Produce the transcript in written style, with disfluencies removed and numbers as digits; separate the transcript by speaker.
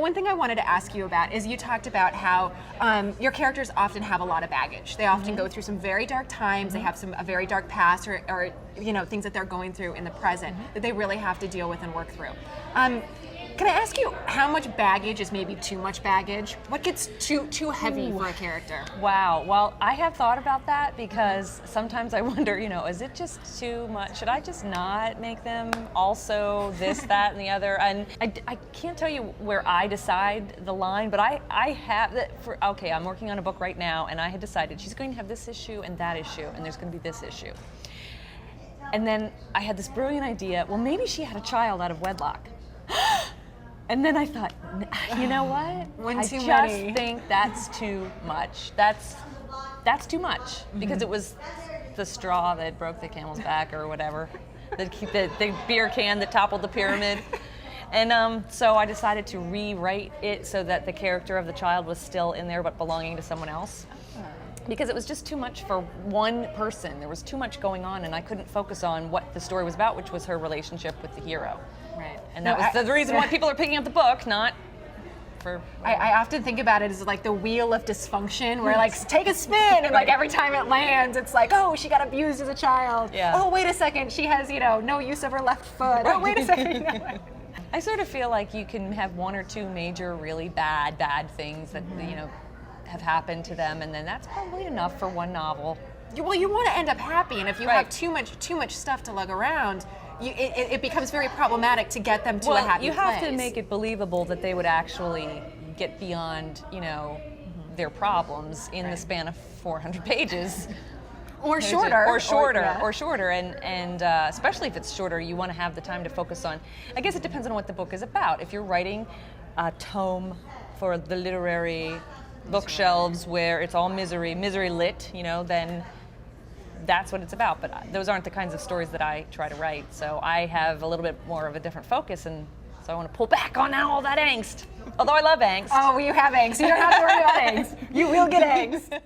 Speaker 1: one thing I wanted to ask you about is you talked about how your characters often have a lot of baggage. They often go through some very dark times. They have a very dark past, or things that they're going through in the present that they really have to deal with and work through. Can I ask you how much baggage is maybe too much baggage? What gets too heavy for a character?
Speaker 2: Wow. Well, I have thought about that because sometimes I wonder, is it just too much? Should I just not make them also this, that, and the other? And I can't tell you where I decide the line, but I have that okay, I'm working on a book right now, and I had decided she's going to have this issue and that issue, and there's going to be this issue. And then I had this brilliant idea, well, maybe she had a child out of wedlock. And then I thought, you know what? I just think that's too much. That's too much because it was the straw that broke the camel's back or whatever, the beer can that toppled the pyramid. And so I decided to rewrite it so that the character of the child was still in there but belonging to someone else. Because it was just too much for one person. There was too much going on, and I couldn't focus on what the story was about, which was her relationship with the hero.
Speaker 1: Right.
Speaker 2: And that was the reason why people are picking up the book, not for...
Speaker 1: I often think about it as like the wheel of dysfunction, where like, take a spin, and like every time it lands, it's like, oh, she got abused as a child.
Speaker 2: Yeah.
Speaker 1: Oh, wait a second, she has, no use of her left foot. Oh, wait a second.
Speaker 2: I sort of feel like you can have one or two major, really bad things that, have happened to them, and then that's probably enough for one novel.
Speaker 1: Well, you want to end up happy, and if you have too much stuff to lug around, it becomes very problematic to get them to a happy place.
Speaker 2: You have to make it believable that they would actually get beyond, their problems in the span of 400 pages.
Speaker 1: Or shorter.
Speaker 2: Or shorter, and especially if it's shorter, you want to have the time to focus on. I guess it depends on what the book is about. If you're writing a tome for the literary bookshelves where it's all misery lit, then that's what it's about. But those aren't the kinds of stories that I try to write. So I have a little bit more of a different focus, and so I want to pull back on all that angst. Although I love angst.
Speaker 1: Oh, you have angst. You don't have to worry about angst. You will get angst.